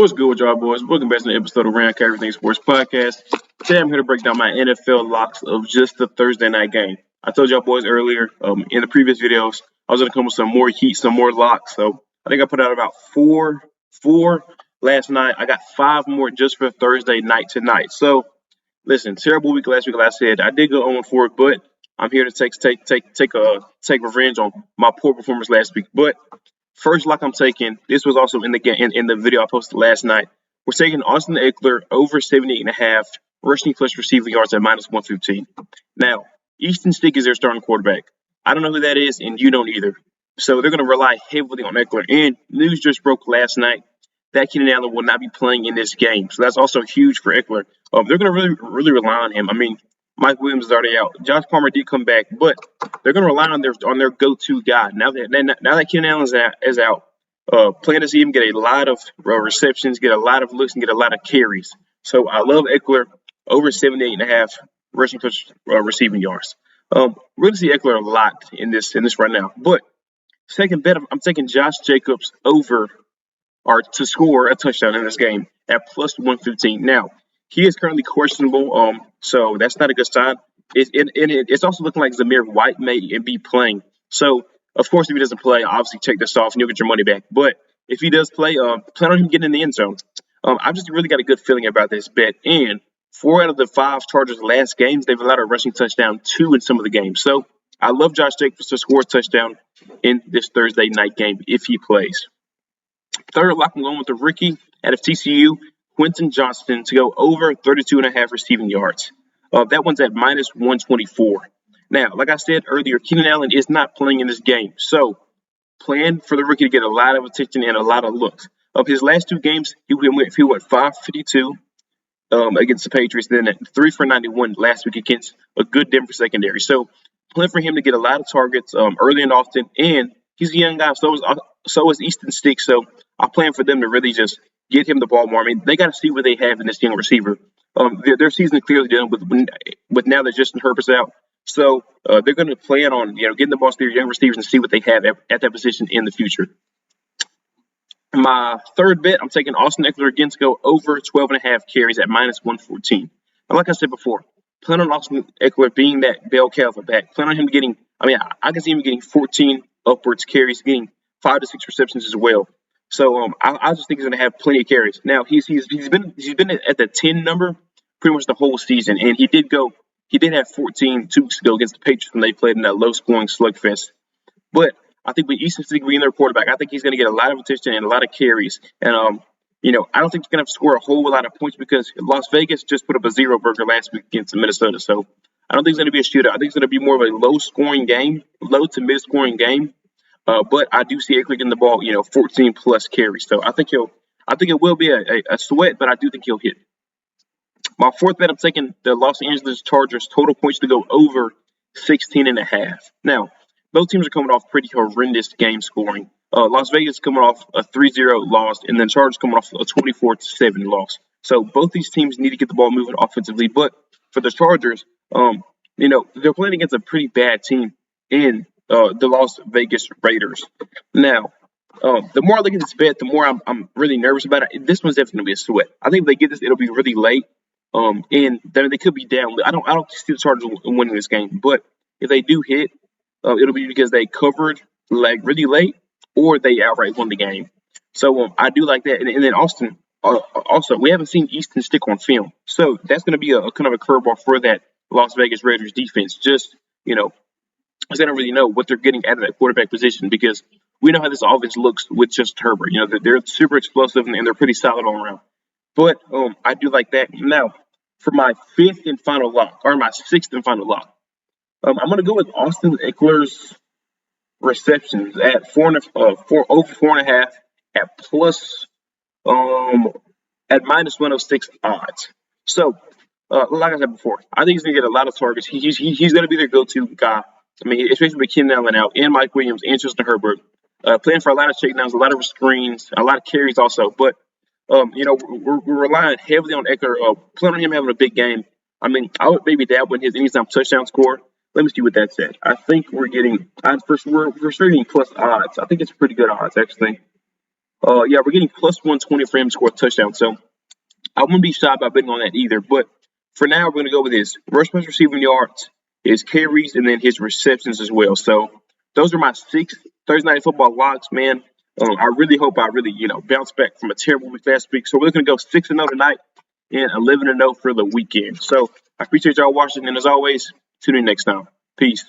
What's good with y'all boys? Welcome back to the episode of RayandKyleEverythingSports podcast. Today I'm here to break down my NFL locks of just the Thursday night game. I told y'all boys earlier in the previous videos I was going to come with some more heat, some more locks. So I think I put out about four last night. I got 5 more just for Thursday night tonight. So listen, terrible week last week. Like I said, I did go 0-4, but I'm here to take revenge on my poor performance last week. But first lock I'm taking, this was also in the game in the video I posted last night. We're taking Austin Ekeler over 78.5 rushing plus receiving yards at minus 115. Now, Easton Stick is their starting quarterback. I don't know who that is, and you don't either. So they're going to rely heavily on Ekeler. And news just broke last night that Keenan Allen will not be playing in this game. So that's also huge for Ekeler. They're going to really rely on him. I mean, Mike Williams is already out. Josh Palmer did come back, but they're going to rely on their go-to guy. Now that Keenan Allen is out, plan to see him get a lot of receptions, get a lot of looks, and get a lot of carries. So I love Ekeler over 78.5 rushing plus receiving yards. We're going to see Ekeler a lot in this right now. But second bet, I'm taking Josh Jacobs over or to score a touchdown in this game at plus 115. Now, he is currently questionable, so that's not a good sign. It's also looking like Zamir White may be playing. So, of course, if he doesn't play, obviously take this off and you'll get your money back. But if he does play, plan on him getting in the end zone. I've just really got a good feeling about this bet. And 4 out of the 5 Chargers' last games, they've allowed a rushing touchdown 2 in some of the games. So I love Josh Jacobs to score a touchdown in this Thursday night game if he plays. Third lock, I'm going with the rookie out of TCU, Quentin Johnston, to go over 32.5 receiving yards. That one's at minus 124. Now, like I said earlier, Keenan Allen is not playing in this game. So plan for the rookie to get a lot of attention and a lot of looks. Of his last 2 games, he went 552 against the Patriots, and then 3 for 91 last week against a good Denver secondary. So plan for him to get a lot of targets early and often. And he's a young guy, so is Easton Stick. So I plan for them to really just get him the ball more. I mean, they got to see what they have in this young receiver. Their season is clearly done with now that Justin Herbert's out. So they're going to plan on getting the ball to their young receivers and see what they have at that position in the future. My third bet, I'm taking Austin Ekeler again to go over 12.5 carries at minus 114. And like I said before, plan on Austin Ekeler being that bell cow of a back. Plan on him getting, I can see him getting 14 upwards carries, getting 5 to 6 receptions as well. So I just think he's going to have plenty of carries. Now he's been at the 10 number pretty much the whole season, and he did have 14 2 weeks ago against the Patriots when they played in that low scoring slugfest. But I think with Easton Stick being their quarterback, I think he's going to get a lot of attention and a lot of carries. And I don't think he's going to have to score a whole lot of points because Las Vegas just put up a 0 burger last week against Minnesota. So I don't think it's going to be a shootout. I think it's going to be more of a low to mid scoring game. But I do see Ekeler getting the ball, 14 plus carries. So I think it will be a sweat, but I do think he'll hit. My fourth bet, I'm taking the Los Angeles Chargers total points to go over 16.5. Now, both teams are coming off pretty horrendous game scoring. Las Vegas coming off a 3-0 loss, and then Chargers coming off a 24-7 loss. So both these teams need to get the ball moving offensively. But for the Chargers, they're playing against a pretty bad team in the Las Vegas Raiders. Now, the more I look at this bet, the more I'm really nervous about it. This one's definitely going to be a sweat. I think if they get this, it'll be really late. And then they could be down. I don't see the Chargers winning this game. But if they do hit, it'll be because they covered like really late or they outright won the game. So I do like that. And then Austin, also, we haven't seen Easton Stick on film. So that's going to be a kind of a curveball for that Las Vegas Raiders defense. Just, because they don't really know what they're getting out of that quarterback position because we know how this offense looks with just Herbert. They're super explosive and they're pretty solid all around. But I do like that. Now, for my 6th and final lock, I'm going to go with Austin Ekeler's receptions at over 4.5 at plus at minus 106 odds. So, like I said before, I think he's going to get a lot of targets. He's going to be their go-to guy. I mean, especially with Keenan Allen out and Mike Williams and Justin Herbert, playing for a lot of checkdowns, a lot of screens, a lot of carries also. But we're relying heavily on Ekeler. Planning on him having a big game. I mean, I would maybe dabble in his anytime touchdown score. Let me see what that said. I think we're getting we're getting plus odds. I think it's pretty good odds actually. Yeah, we're getting plus 120 for him to score a touchdown. So I wouldn't be shy about betting on that either. But for now, we're going to go with his rush pass receiving yards, his carries, and then his receptions as well. So those are my 6 Thursday Night Football locks, man. I really hope I really, bounce back from a terrible week last week. So we're going to go 6-0 tonight and 11-0 for the weekend. So I appreciate y'all watching, and as always, tune in next time. Peace.